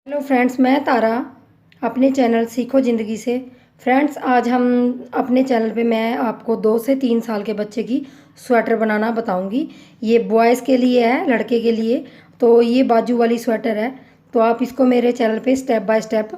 Hello friends, मैं तारा अपने channel सीखो ज़िंदगी से। फ्रेंड्स, आज हम अपने चैनल पे मैं आपको 2 से 3 साल के बच्चे की स्वेटर बनाना बताऊंगी। ये बॉयज़ के लिए है, लड़के के लिए। तो ये बाजू वाली स्वेटर है, तो आप इसको मेरे चैनल पे स्टेप बाय स्टेप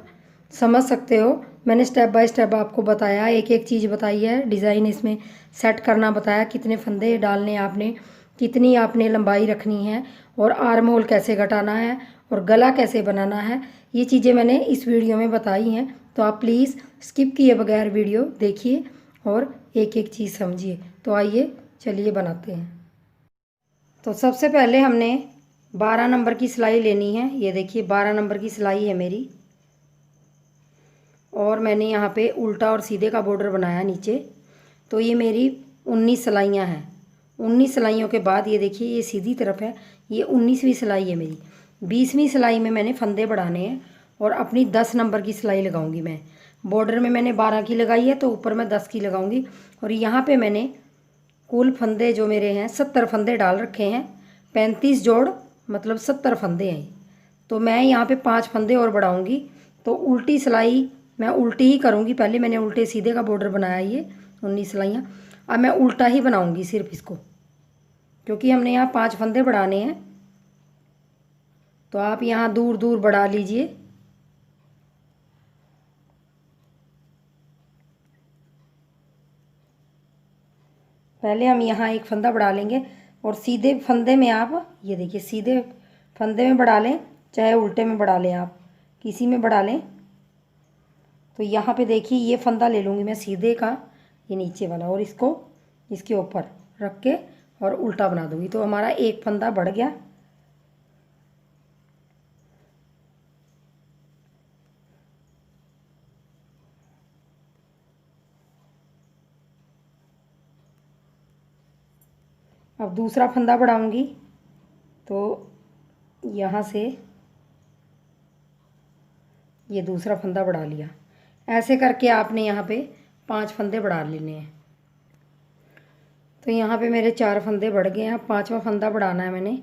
समझ सकते हो। मैंने स्टेप बाय स्टेप आपको बताया, एक एक चीज़ बताई है, डिज़ाइन इसमें सेट करना बताया, कितने फंदे डालने आपने, कितनी आपने लंबाई रखनी है, और आर्म होल कैसे घटाना है, और गला कैसे बनाना है। ये चीज़ें मैंने इस वीडियो में बताई हैं, तो आप प्लीज़ स्किप किए बगैर वीडियो देखिए और एक एक चीज़ समझिए। तो आइए चलिए बनाते हैं। तो सबसे पहले हमने 12 नंबर की सिलाई लेनी है। ये देखिए 12 नंबर की सिलाई है मेरी, और मैंने यहाँ पे उल्टा और सीधे का बॉर्डर बनाया नीचे। तो ये मेरी 19 सिलाइयाँ हैं। 19 सिलाइयों के बाद ये देखिए ये सीधी तरफ है, ये 19वीं सिलाई है मेरी। 20वीं सिलाई में मैंने फंदे बढ़ाने हैं और अपनी 10 नंबर की सिलाई लगाऊंगी मैं। बॉर्डर में मैंने 12 की लगाई है, तो ऊपर मैं 10 की लगाऊंगी। और यहाँ पे मैंने कुल फंदे जो मेरे हैं 70 फंदे डाल रखे हैं। 35 जोड़ मतलब 70 फंदे हैं। तो मैं यहाँ पे 5 फंदे और बढ़ाऊंगी। तो उल्टी सिलाई मैं उल्टी ही करूँगी। पहले मैंने उल्टे सीधे का बॉर्डर बनाया, ये 19 सिलाइयाँ। अब मैं उल्टा ही बनाऊँगी सिर्फ इसको, क्योंकि हमने यहाँ 5 फंदे बढ़ाने हैं। तो आप यहाँ दूर दूर बढ़ा लीजिए। पहले हम यहाँ एक फंदा बढ़ा लेंगे, और सीधे फंदे में आप ये देखिए सीधे फंदे में बढ़ा लें, चाहे उल्टे में बढ़ा लें, आप किसी में बढ़ा लें। तो यहाँ पे देखिए ये फंदा ले लूँगी मैं सीधे का, ये नीचे वाला, और इसको इसके ऊपर रख के और उल्टा बना दूँगी। तो हमारा एक फंदा बढ़ गया। अब दूसरा फंदा बढ़ाऊँगी, तो यहाँ से ये दूसरा फंदा बढ़ा लिया। ऐसे करके आपने यहाँ पे 5 फंदे बढ़ा लेने हैं। तो यहाँ पे मेरे 4 फंदे बढ़ गए हैं। अब 5वां फंदा बढ़ाना है मैंने।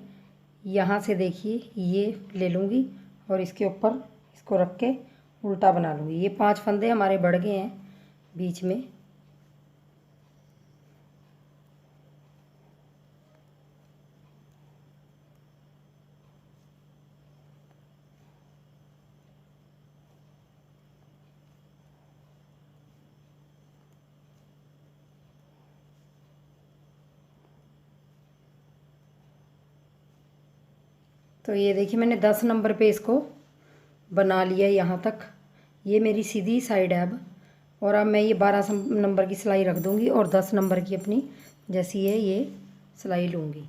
यहाँ से देखिए ये ले लूँगी और इसके ऊपर इसको रख के उल्टा बना लूँगी। ये 5 फंदे हमारे बढ़ गए हैं बीच में। तो ये देखिए मैंने 10 नंबर पे इसको बना लिया यहाँ तक। ये मेरी सीधी साइड है अब। और अब मैं ये 12 नंबर की सिलाई रख दूँगी और 10 नंबर की अपनी जैसी है ये सिलाई लूँगी।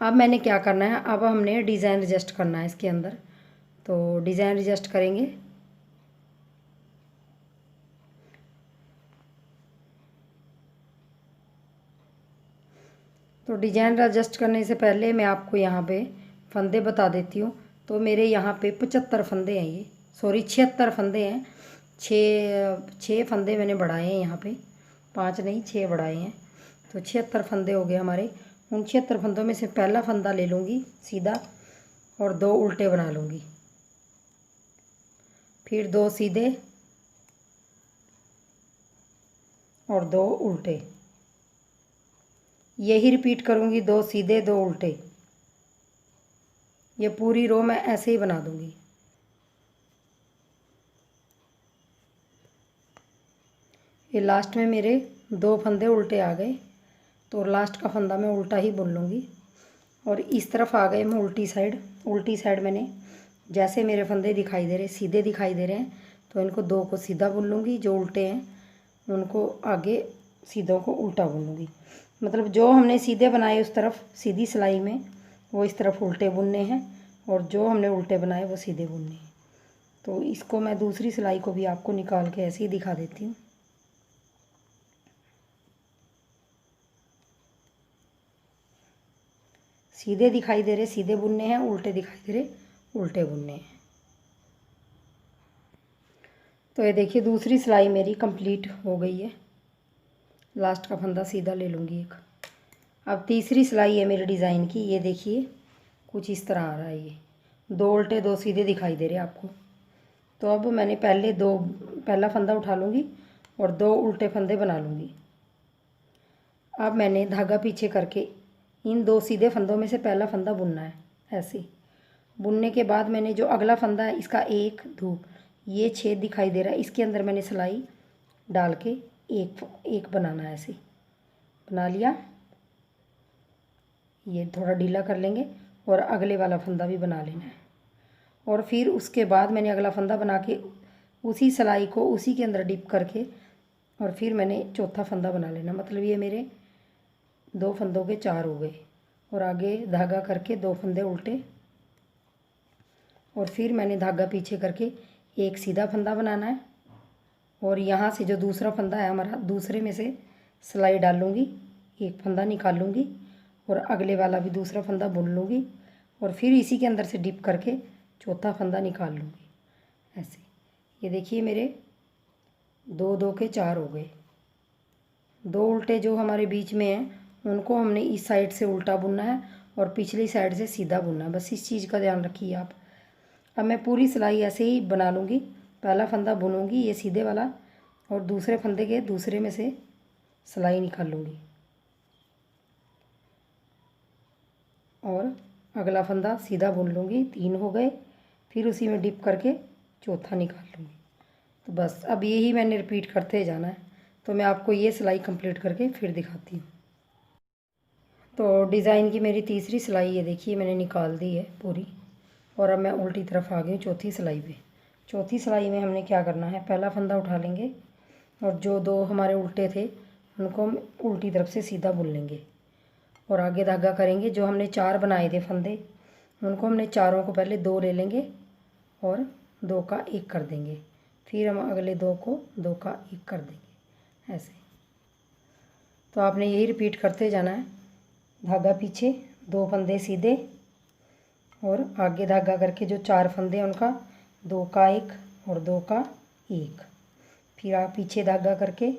अब मैंने क्या करना है, अब हमने डिज़ाइन एडजस्ट करना है इसके अंदर। तो डिज़ाइन एडजस्ट करेंगे। तो डिज़ाइन एडजस्ट करने से पहले मैं आपको यहाँ पे फंदे बता देती हूँ। तो मेरे यहाँ पे 75 फंदे हैं, ये सॉरी 76 फंदे हैं। छः फंदे मैंने बढ़ाए हैं यहाँ पे, 5 नहीं 6 बढ़ाए हैं। तो 76 फंदे हो गए हमारे। उन 76 फंदों में से पहला फंदा ले लूँगी सीधा, और 2 उल्टे बना लूँगी, फिर 2 सीधे और 2 उल्टे। यही रिपीट करूँगी, 2 सीधे 2 उल्टे। ये पूरी रो मैं ऐसे ही बना दूँगी। ये लास्ट में मेरे 2 फंदे उल्टे आ गए, तो लास्ट का फंदा मैं उल्टा ही बुन लूँगी। और इस तरफ आ गए मैं उल्टी साइड। उल्टी साइड मैंने जैसे मेरे फंदे दिखाई दे रहे सीधे दिखाई दे रहे हैं, तो इनको 2 को सीधा बुन लूँगी, जो उल्टे हैं उनको आगे सीधों को उल्टा बुन लूँगी। मतलब जो हमने सीधे बनाए उस तरफ सीधी सिलाई में वो इस तरफ उल्टे बुनने हैं, और जो हमने उल्टे बनाए वो सीधे बुनने हैं। तो इसको मैं दूसरी सिलाई को भी आपको निकाल के ऐसे ही दिखा देती हूँ। सीधे दिखाई दे रहे सीधे बुनने हैं, उल्टे दिखाई दे रहे उल्टे बुनने हैं। तो ये देखिए दूसरी सिलाई मेरी कंप्लीट हो गई है। लास्ट का फंदा सीधा ले लूँगी एक। अब तीसरी सिलाई है मेरे डिज़ाइन की। ये देखिए कुछ इस तरह आ रहा है। ये 2 उल्टे 2 सीधे दिखाई दे रहे हैं आपको। तो अब मैंने पहला फंदा उठा लूँगी और 2 उल्टे फंदे बना लूँगी। अब मैंने धागा पीछे करके इन 2 सीधे फंदों में से पहला फंदा बुनना है। ऐसे बुनने के बाद मैंने जो अगला फंदा है इसका 1 2 ये छेद दिखाई दे रहा है, इसके अंदर मैंने सिलाई डाल के एक बनाना है। ऐसे बना लिया, ये थोड़ा ढीला कर लेंगे और अगले वाला फंदा भी बना लेना है। और फिर उसके बाद मैंने अगला फंदा बना के उसी सिलाई को उसी के अंदर डिप करके और फिर मैंने चौथा फंदा बना लेना। मतलब ये मेरे 2 फंदों के 4 हो गए। और आगे धागा करके 2 फंदे उल्टे और फिर मैंने धागा पीछे करके एक सीधा फंदा बनाना है। और यहाँ से जो दूसरा फंदा है हमारा, दूसरे में से सिलाई डाल लूँगी, एक फंदा निकाल लूँगी और अगले वाला भी दूसरा फंदा बुन लूँगी और फिर इसी के अंदर से डिप करके चौथा फंदा निकाल लूँगी। ऐसे ये देखिए मेरे 2 2 के 4 हो गए। 2 उल्टे जो हमारे बीच में हैं उनको हमने इस साइड से उल्टा बुनना है और पिछली साइड से सीधा बुनना है। बस इस चीज़ का ध्यान रखिए आप। अब मैं पूरी सिलाई ऐसे ही बना लूँगी। पहला फंदा बुनूँगी ये सीधे वाला और दूसरे फंदे के दूसरे में से सिलाई निकाल लूँगी और अगला फंदा सीधा बुन लूँगी। 3 हो गए। फिर उसी में डिप करके चौथा निकाल लूँगी। तो बस अब यही मैंने रिपीट करते जाना है। तो मैं आपको ये सिलाई कंप्लीट करके फिर दिखाती हूँ। तो डिज़ाइन की मेरी तीसरी सिलाई ये देखिए मैंने निकाल दी है पूरी। और अब मैं उल्टी तरफ आ गई चौथी सिलाई पे। चौथी सिलाई में हमने क्या करना है, पहला फंदा उठा लेंगे और जो 2 हमारे उल्टे थे उनको हम उल्टी तरफ से सीधा बुन लेंगे और आगे धागा करेंगे। जो हमने 4 बनाए थे फंदे उनको हमने चारों को पहले 2 ले लेंगे और 2 का 1 कर देंगे। फिर हम अगले 2 को 2 का 1 कर देंगे। ऐसे तो आपने यही रिपीट करते जाना है। धागा पीछे, 2 फंदे सीधे और आगे धागा करके जो 4 फंदे हैं उनका 2 का 1 और 2 का 1। फिर आप पीछे धागा करके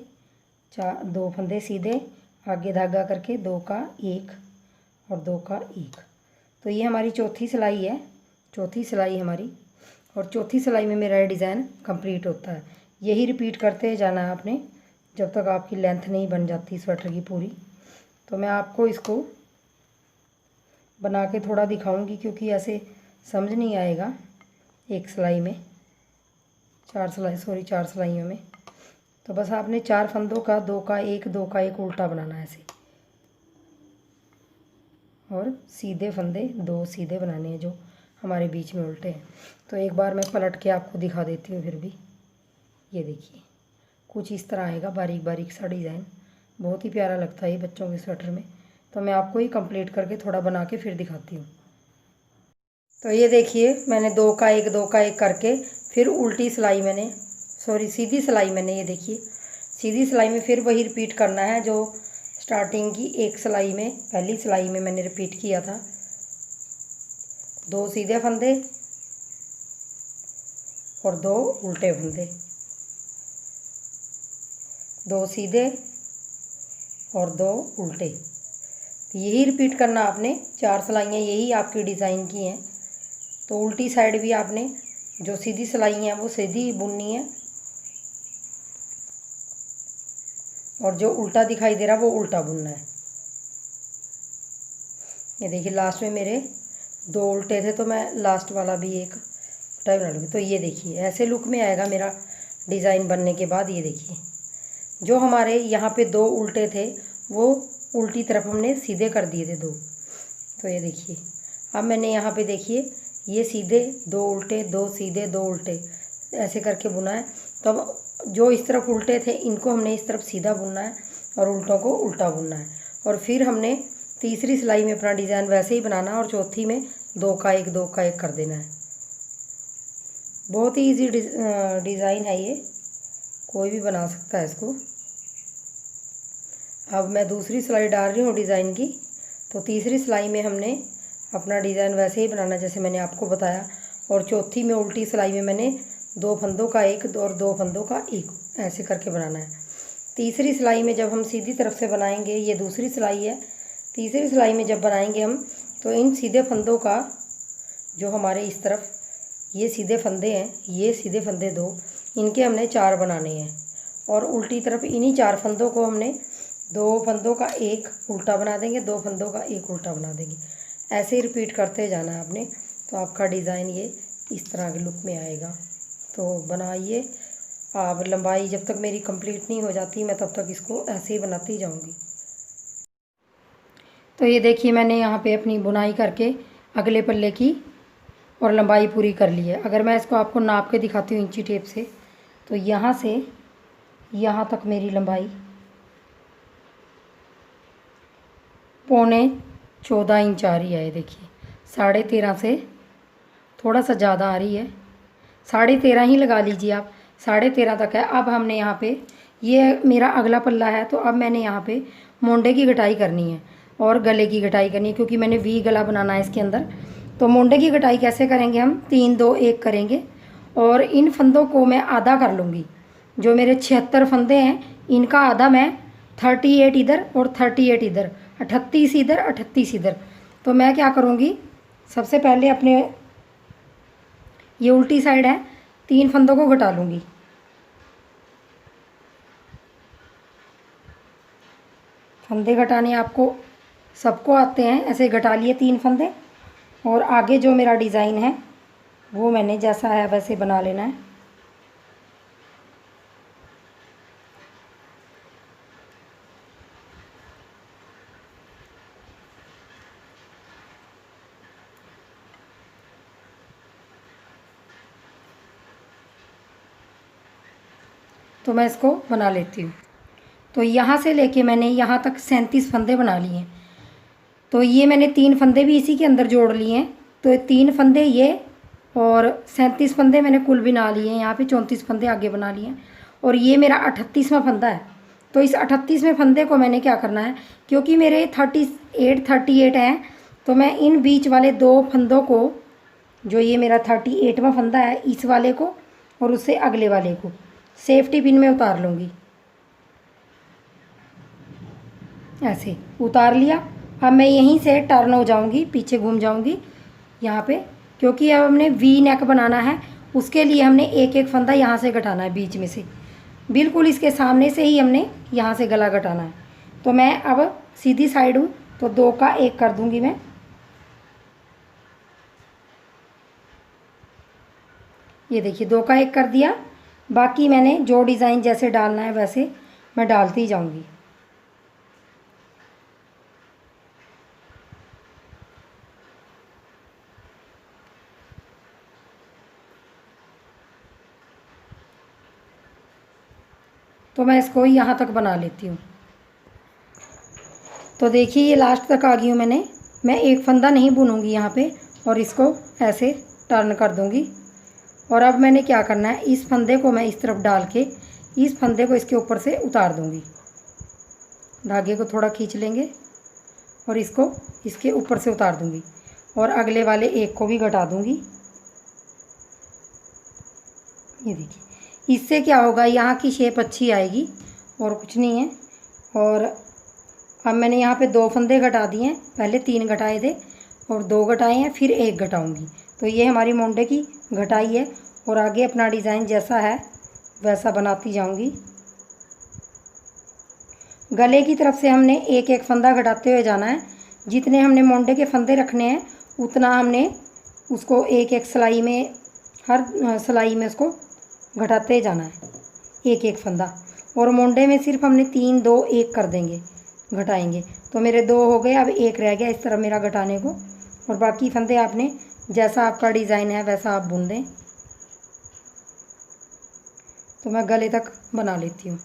2 फंदे सीधे, आगे धागा करके 2 का 1 और 2 का 1। तो ये हमारी चौथी सिलाई है, चौथी सिलाई हमारी। और चौथी सिलाई में मेरा डिज़ाइन कंप्लीट होता है। यही रिपीट करते जाना है आपने जब तक आपकी लेंथ नहीं बन जाती स्वेटर की पूरी। तो मैं आपको इसको बना के थोड़ा दिखाऊंगी क्योंकि ऐसे समझ नहीं आएगा एक सिलाई में, 4 सिलाइयों में। तो बस आपने 4 फंदों का 2 का 1 2 का 1 उल्टा बनाना है ऐसे और सीधे फंदे 2 सीधे बनाने हैं जो हमारे बीच में उल्टे हैं। तो एक बार मैं पलट के आपको दिखा देती हूँ फिर भी। ये देखिए कुछ इस तरह आएगा बारीक बारीक सा डिज़ाइन, बहुत ही प्यारा लगता है ये बच्चों के स्वेटर में। तो मैं आपको ही कंप्लीट करके थोड़ा बना के फिर दिखाती हूँ। तो ये देखिए मैंने 2 का 1 2 का 1 करके फिर उल्टी सिलाई मैंने सीधी सिलाई मैंने, ये देखिए सीधी सिलाई में फिर वही रिपीट करना है जो स्टार्टिंग की एक सिलाई में, पहली सिलाई में मैंने रिपीट किया था। 2 सीधे फंदे और 2 उल्टे फंदे, 2 सीधे और 2 उल्टे। यही रिपीट करना आपने, 4 सिलाइयाँ यही आपकी डिज़ाइन की हैं। तो उल्टी साइड भी आपने जो सीधी सिलाई हैं वो सीधी बुननी है और जो उल्टा दिखाई दे रहा है वो उल्टा बुनना है। ये देखिए लास्ट में मेरे 2 उल्टे थे तो मैं लास्ट वाला भी एक उल्टा बना लूँगी। तो ये देखिए ऐसे लुक में आएगा मेरा डिज़ाइन बनने के बाद। ये देखिए जो हमारे यहाँ पे 2 उल्टे थे वो उल्टी तरफ हमने सीधे कर दिए थे 2। तो ये देखिए अब मैंने यहाँ पे देखिए ये सीधे 2 उल्टे 2 सीधे 2 उल्टे ऐसे करके बुना है। तो अब जो इस तरफ उल्टे थे इनको हमने इस तरफ सीधा बुनना है और उल्टों को उल्टा बुनना है। और फिर हमने तीसरी सिलाई में अपना डिज़ाइन वैसे ही बनाना है और चौथी में 2 का 1 2 का 1 कर देना है। बहुत ही ईजी डिज़ाइन है ये, कोई भी बना सकता है इसको। अब मैं दूसरी सिलाई डाल रही हूँ डिज़ाइन की। तो तीसरी सिलाई में हमने अपना डिज़ाइन वैसे ही बनाना जैसे मैंने आपको बताया। और चौथी में उल्टी सिलाई में मैंने 2 फंदों का 1 और 2 फंदों का 1 ऐसे करके बनाना है। तीसरी सिलाई में जब हम सीधी तरफ से बनाएंगे, ये दूसरी सिलाई है, तीसरी सिलाई में जब बनाएंगे हम तो इन सीधे फंदों का जो हमारे इस तरफ ये सीधे फंदे हैं, ये सीधे फंदे 2, इनके हमने 4 बनाने हैं। और उल्टी तरफ इन्हीं 4 फंदों को हमने 2 फंदों का एक उल्टा बना देंगे, 2 फंदों का एक उल्टा बना देंगे। ऐसे ही रिपीट करते जाना है आपने, तो आपका डिज़ाइन ये इस तरह के लुक में आएगा। तो बनाइए आप। लंबाई जब तक मेरी कंप्लीट नहीं हो जाती मैं तब तक इसको ऐसे ही बनाती जाऊंगी। तो ये देखिए मैंने यहाँ पे अपनी बुनाई करके अगले पल्ले की और लंबाई पूरी कर ली है। अगर मैं इसको आपको नाप के दिखाती हूँ इंची टेप से, तो यहाँ से यहाँ तक मेरी लंबाई 14.25 इंच आ रही है। देखिए 13.5 से थोड़ा सा ज़्यादा आ रही है, 13.5 ही लगा लीजिए आप, 13.5 तक है। अब हमने यहाँ पे, ये मेरा अगला पल्ला है, तो अब मैंने यहाँ पे मोंडे की कटाई करनी है और गले की कटाई करनी है, क्योंकि मैंने वी गला बनाना है इसके अंदर। तो मोंडे की कटाई कैसे करेंगे हम, 3 2 1 करेंगे और इन फंदों को मैं आधा कर लूँगी। जो मेरे 76 फंदे हैं इनका आधा मैं 38 इधर और 38 इधर, 38 इधर 38 इधर। तो मैं क्या करूँगी, सबसे पहले अपने ये उल्टी साइड है, 3 फंदों को घटा लूँगी। फंदे घटाने आपको सबको आते हैं, ऐसे घटा लिए 3 फंदे। और आगे जो मेरा डिज़ाइन है वो मैंने जैसा है वैसे बना लेना है। तो मैं इसको बना लेती हूँ। तो यहाँ से लेके मैंने यहाँ तक 37 फंदे बना लिए हैं। तो ये मैंने 3 फंदे भी इसी के अंदर जोड़ लिए हैं। तो 3 फंदे ये और 37 फंदे मैंने कुल बना लिए हैं। यहाँ पे 34 फंदे आगे बना लिए हैं और ये मेरा 38वां फंदा है। तो इस 38वें फंदे को मैंने क्या करना है, क्योंकि मेरे 38 हैं, तो मैं इन बीच वाले 2 फंदों को, जो ये मेरा 38वां फंदा है, इस वाले को और उससे अगले वाले को सेफ्टी पिन में उतार लूँगी। ऐसे उतार लिया। अब मैं यहीं से टर्न हो जाऊंगी, पीछे घूम जाऊंगी यहाँ पे, क्योंकि अब हमने वी नेक बनाना है। उसके लिए हमने एक एक फंदा यहाँ से घटाना है, बीच में से बिल्कुल इसके सामने से ही हमने यहाँ से गला घटाना है। तो मैं अब सीधी साइड हूँ तो 2 का 1 कर दूँगी मैं। ये देखिए 2 का 1 कर दिया। बाकी मैंने जो डिज़ाइन जैसे डालना है वैसे मैं डालती जाऊँगी। तो मैं इसको यहाँ तक बना लेती हूँ। तो देखिए ये लास्ट तक आ गई हूँ मैं एक फंदा नहीं बुनूँगी यहाँ पे और इसको ऐसे टर्न कर दूँगी। और अब मैंने क्या करना है, इस फंदे को मैं इस तरफ डाल के इस फंदे को इसके ऊपर से उतार दूँगी। धागे को थोड़ा खींच लेंगे और इसको इसके ऊपर से उतार दूँगी और अगले वाले एक को भी घटा दूँगी। ये देखिए इससे क्या होगा, यहाँ की शेप अच्छी आएगी और कुछ नहीं है। और अब मैंने यहाँ पे 2 फंदे घटा दिए हैं, पहले 3 घटाए थे और 2 घटाए हैं, फिर 1 घटाऊँगी। तो ये हमारी मोंडे की घटाई है और आगे अपना डिज़ाइन जैसा है वैसा बनाती जाऊँगी। गले की तरफ से हमने एक एक फंदा घटाते हुए जाना है। जितने हमने मोंडे के फंदे रखने हैं उतना हमने उसको एक एक सिलाई में, हर सिलाई में उसको घटाते जाना है, एक एक फंदा। और मोंडे में सिर्फ हमने 3 2 1 कर देंगे, घटाएंगे। तो मेरे 2 हो गए, अब 1 रह गया इस तरह मेरा घटाने को। और बाकी फंदे आपने जैसा आपका डिज़ाइन है वैसा आप बुन दें। तो मैं गले तक बना लेती हूँ।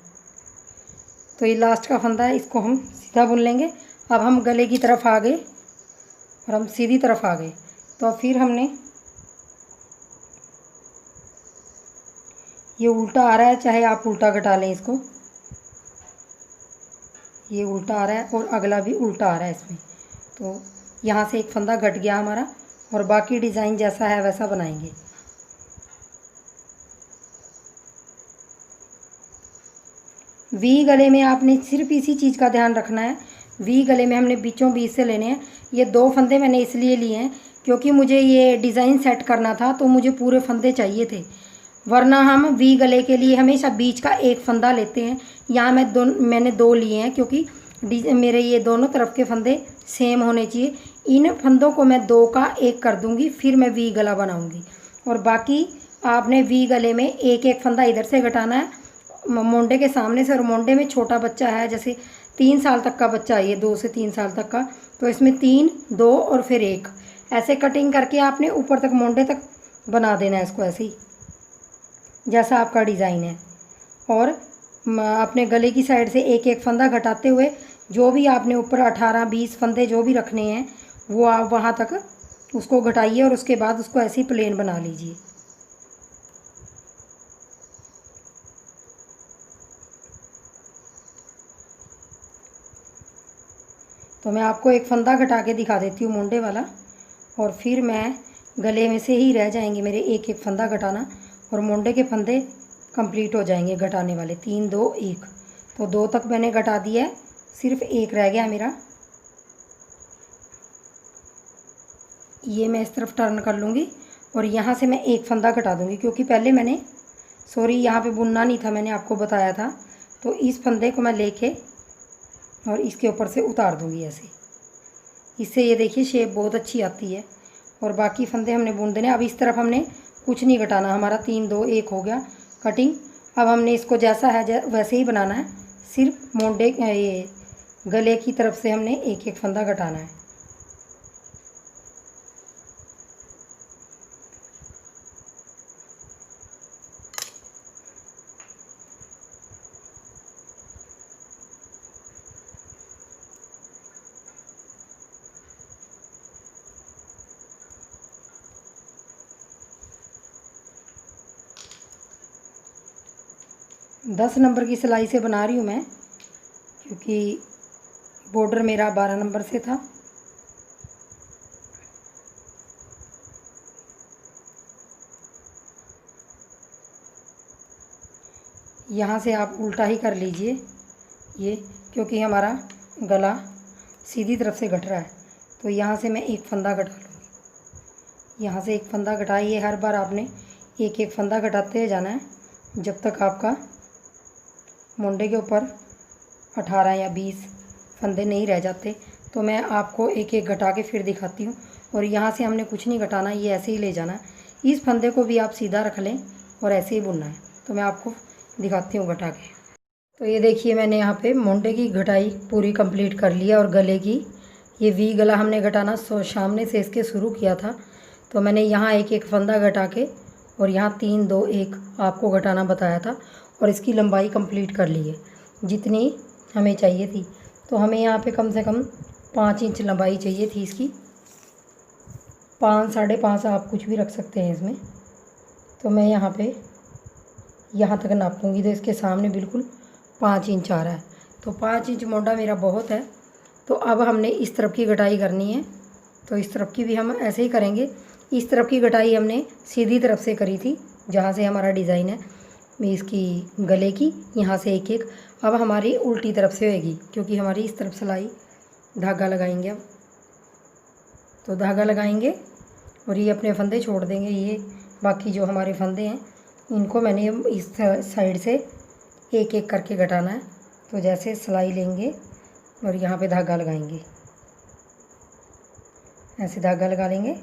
तो ये लास्ट का फंदा है, इसको हम सीधा बुन लेंगे। अब हम गले की तरफ आ गए और हम सीधी तरफ आ गए। तो फिर हमने ये उल्टा आ रहा है, चाहे आप उल्टा घटा लें इसको। ये उल्टा आ रहा है और अगला भी उल्टा आ रहा है इसमें। तो यहाँ से एक फंदा घट गया हमारा और बाकी डिज़ाइन जैसा है वैसा बनाएंगे। वी गले में आपने सिर्फ इसी चीज़ का ध्यान रखना है, वी गले में हमने बीचों बीच से लेने हैं। ये 2 फंदे मैंने इसलिए लिए हैं क्योंकि मुझे ये डिज़ाइन सेट करना था तो मुझे पूरे फंदे चाहिए थे, वरना हम वी गले के लिए हमेशा बीच का एक फंदा लेते हैं। यहाँ मैंने दो लिए हैं क्योंकि मेरे ये दोनों तरफ के फंदे सेम होने चाहिए। इन फंदों को मैं दो का एक कर दूंगी, फिर मैं वी गला बनाऊंगी। और बाकी आपने वी गले में एक एक फंदा इधर से घटाना है मोंडे के सामने से। और मोंडे में छोटा बच्चा है, जैसे 3 साल तक का बच्चा है ये, 2 से 3 साल तक का, तो इसमें 3, 2 और फिर 1 ऐसे कटिंग करके आपने ऊपर तक मोंडे तक बना देना है इसको, ऐसे ही जैसा आपका डिज़ाइन है। और अपने गले की साइड से एक एक फंदा घटाते हुए जो भी आपने ऊपर 18-20 फंदे जो भी रखने हैं वो आप वहाँ तक उसको घटाइए और उसके बाद उसको ऐसे ही प्लेन बना लीजिए। तो मैं आपको एक फंदा घटा के दिखा देती हूँ मोंडे वाला, और फिर मैं गले में से ही रह जाएंगे मेरे एक एक फंदा घटाना, और मोंडे के फंदे कंप्लीट हो जाएंगे घटाने वाले 3, 2, 1। तो 2 तक मैंने घटा दिया है, सिर्फ 1 रह गया मेरा। ये मैं इस तरफ टर्न कर लूँगी और यहाँ से मैं एक फंदा घटा दूँगी, क्योंकि पहले मैंने यहाँ पे बुनना नहीं था, मैंने आपको बताया था। तो इस फंदे को मैं लेके और इसके ऊपर से उतार दूँगी ऐसे। इससे ये देखिए शेप बहुत अच्छी आती है। और बाकी फंदे हमने बुन देने। अब इस तरफ हमने कुछ नहीं घटाना, हमारा 3, 2, 1 हो गया कटिंग। अब हमने इसको जैसा है वैसे ही बनाना है, सिर्फ मोंडे ये गले की तरफ से हमने एक एक फंदा घटाना है। दस नंबर की सिलाई से बना रही हूँ मैं, क्योंकि बॉर्डर मेरा 12 नंबर से था। यहाँ से आप उल्टा ही कर लीजिए ये, क्योंकि हमारा गला सीधी तरफ से घट रहा है। तो यहाँ से मैं एक फंदा घटा लूँगी। यहाँ से एक फंदा घटाइए, हर बार आपने एक एक फंदा घटाते जाना है जब तक आपका मोंडे के ऊपर 18 या 20 फंदे नहीं रह जाते। तो मैं आपको एक एक घटा के फिर दिखाती हूँ। और यहाँ से हमने कुछ नहीं घटाना, ये ऐसे ही ले जाना है। इस फंदे को भी आप सीधा रख लें और ऐसे ही बुनना है। तो मैं आपको दिखाती हूँ घटा के। तो ये देखिए मैंने यहाँ पे मोंडे की घटाई पूरी कंप्लीट कर लिया। और गले की ये वी गला हमने घटाना सामने से इसके शुरू किया था। तो मैंने यहाँ एक एक फंदा घटा के और यहाँ 3, 2, 1 आपको घटाना बताया था, और इसकी लंबाई कंप्लीट कर ली है जितनी हमें चाहिए थी। तो हमें यहाँ पे कम से कम 5 इंच लंबाई चाहिए थी इसकी। 5, 5.5 आप कुछ भी रख सकते हैं इसमें। तो मैं यहाँ पे यहाँ तक नापूंगी, तो इसके सामने बिल्कुल 5 इंच आ रहा है। तो 5 इंच मोंडा मेरा बहुत है। तो अब हमने इस तरफ की घटाई करनी है, तो इस तरफ की भी हम ऐसे ही करेंगे। इस तरफ की घटाई हमने सीधी तरफ से करी थी, जहाँ से हमारा डिज़ाइन है इसकी गले की, यहाँ से एक एक। अब हमारी उल्टी तरफ से होएगी, क्योंकि हमारी इस तरफ सिलाई धागा लगाएंगे। अब तो धागा लगाएंगे और ये अपने फंदे छोड़ देंगे। ये बाकी जो हमारे फंदे हैं इनको मैंने इस साइड से एक एक करके घटाना है। तो जैसे सिलाई लेंगे और यहाँ पे धागा लगाएंगे, ऐसे धागा लगा लेंगे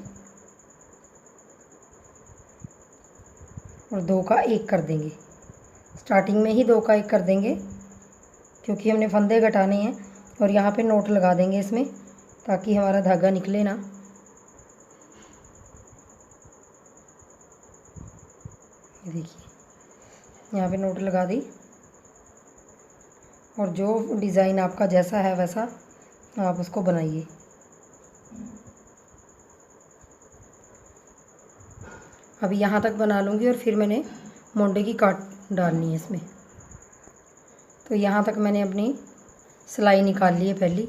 और 2 का 1 कर देंगे। स्टार्टिंग में ही 2 का 1 कर देंगे, क्योंकि हमने फंदे घटाने हैं। और यहाँ पे नोट लगा देंगे इसमें, ताकि हमारा धागा निकले ना। ये देखिए यहाँ पे नोट लगा दी। और जो डिज़ाइन आपका जैसा है वैसा आप उसको बनाइए। अभी यहाँ तक बना लूँगी और फिर मैंने मोंडे की काट डालनी है इसमें। तो यहाँ तक मैंने अपनी सिलाई निकाल ली है पहली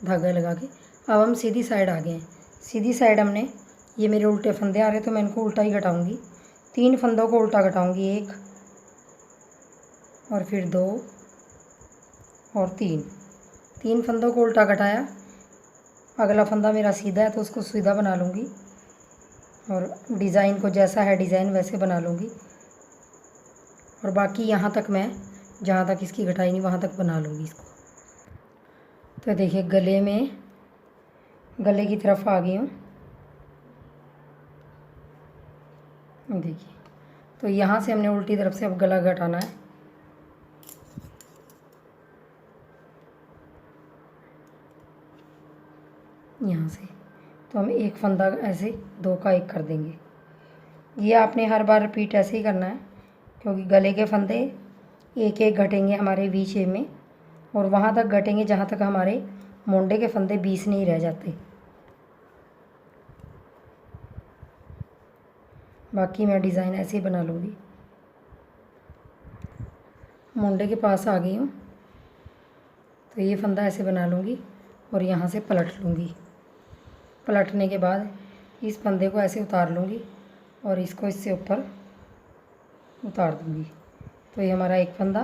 धागा लगा के। अब हम सीधी साइड आ गए हैं। सीधी साइड हमने, ये मेरे उल्टे फंदे आ रहे तो मैं इनको उल्टा ही घटाऊँगी। 3 फंदों को उल्टा घटाऊँगी, 1 और फिर 2 और 3 फंदों को उल्टा घटाया। अगला फंदा मेरा सीधा है तो उसको सीधा बना लूँगी और डिज़ाइन को जैसा है डिज़ाइन वैसे बना लूँगी। और बाकी यहाँ तक मैं जहाँ तक इसकी घटाई नहीं वहाँ तक बना लूँगी इसको। तो देखिए गले की तरफ आ गई हूँ। देखिए तो यहाँ से हमने उल्टी तरफ से अब गला घटाना है। यहाँ से तो हम एक फंदा ऐसे 2 का 1 कर देंगे। ये आपने हर बार रिपीट ऐसे ही करना है क्योंकि गले के फंदे एक एक घटेंगे हमारे वी शेप में और वहाँ तक घटेंगे जहाँ तक हमारे मोंडे के फंदे 20 नहीं रह जाते। बाकी मैं डिज़ाइन ऐसे ही बना लूँगी। मोंडे के पास आ गई हूँ तो ये फंदा ऐसे बना लूँगी और यहाँ से पलट लूँगी। पलटने के बाद इस फंदे को ऐसे उतार लूँगी और इसको इससे ऊपर उतार दूँगी। तो ये हमारा एक फंदा,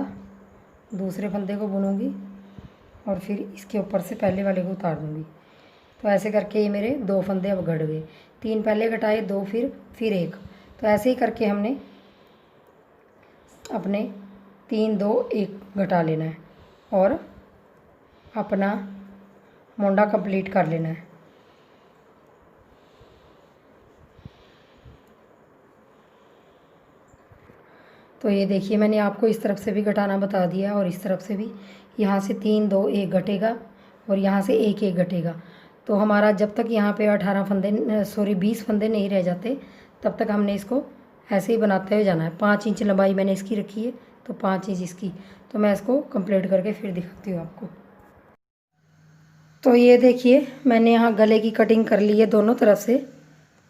दूसरे फंदे को बुनूँगी और फिर इसके ऊपर से पहले वाले को उतार दूँगी। तो ऐसे करके ये मेरे 2 फंदे अब घट गए। 3 पहले घटाए, 2 फिर 1। तो ऐसे ही करके हमने अपने 3 2 1 घटा लेना है और अपना मोंडा कंप्लीट कर लेना है। तो ये देखिए मैंने आपको इस तरफ से भी घटाना बता दिया और इस तरफ से भी। यहाँ से 3 2 1 घटेगा और यहाँ से 1 1 घटेगा। तो हमारा जब तक यहाँ पे 18 फंदे 20 फंदे नहीं रह जाते तब तक हमने इसको ऐसे ही बनाते हुए जाना है। 5 इंच लंबाई मैंने इसकी रखी है तो 5 इंच इसकी। तो मैं इसको कंप्लीट करके फिर दिखाती हूँ आपको। तो ये देखिए मैंने यहाँ गले की कटिंग कर ली है दोनों तरफ से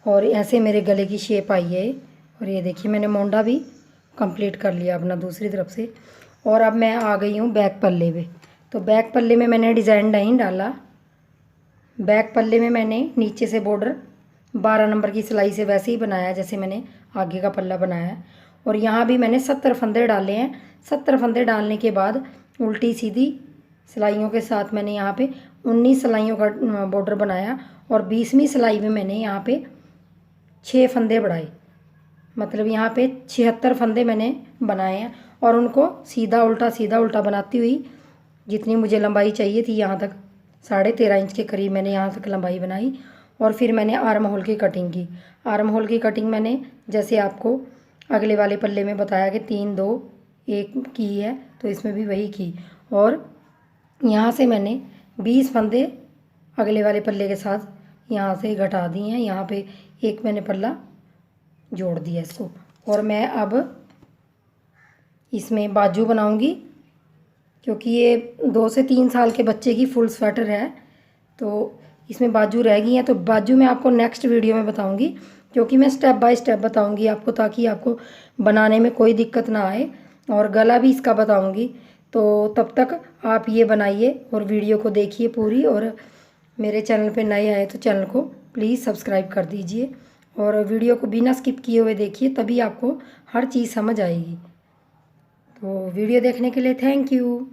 और ऐसे मेरे गले की शेप आई है। और ये देखिए मैंने मोंडा भी कंप्लीट कर लिया अपना दूसरी तरफ से। और अब मैं आ गई हूँ बैक पल्ले पे। तो बैक पल्ले में मैंने डिज़ाइन नहीं डाला। बैक पल्ले में मैंने नीचे से बॉर्डर 12 नंबर की सिलाई से वैसे ही बनाया जैसे मैंने आगे का पल्ला बनाया है। और यहाँ भी मैंने 70 फंदे डाले हैं। 70 फंदे डालने के बाद उल्टी सीधी सिलाइयों के साथ मैंने यहाँ पे 19 सिलाइयों का बॉर्डर बनाया और 20वीं सिलाई में मैंने यहाँ पे 6 फंदे बढ़ाए। मतलब यहाँ पे 76 फंदे मैंने बनाए हैं और उनको सीधा उल्टा बनाती हुई जितनी मुझे लंबाई चाहिए थी यहाँ तक 13.5 इंच के करीब मैंने यहाँ तक लंबाई बनाई। और फिर मैंने आर्म होल की कटिंग की। आर्म होल की कटिंग मैंने जैसे आपको अगले वाले पल्ले में बताया कि 3 2 1 की है तो इसमें भी वही की। और यहाँ से मैंने 20 फंदे अगले वाले पल्ले के साथ यहाँ से घटा दिए हैं। यहाँ पे एक मैंने पल्ला जोड़ दिया इसको। और मैं अब इसमें बाजू बनाऊंगी क्योंकि ये 2 से 3 साल के बच्चे की फुल स्वेटर है तो इसमें बाजू रह गई हैं। तो बाजू मैं आपको नेक्स्ट वीडियो में बताऊंगी क्योंकि मैं स्टेप बाय स्टेप बताऊंगी आपको ताकि आपको बनाने में कोई दिक्कत ना आए। और गला भी इसका बताऊंगी। तो तब तक आप ये बनाइए और वीडियो को देखिए पूरी। और मेरे चैनल पे नए आए तो चैनल को प्लीज़ सब्सक्राइब कर दीजिए और वीडियो को बिना स्किप किए हुए देखिए तभी आपको हर चीज़ समझ आएगी। तो वीडियो देखने के लिए थैंक यू।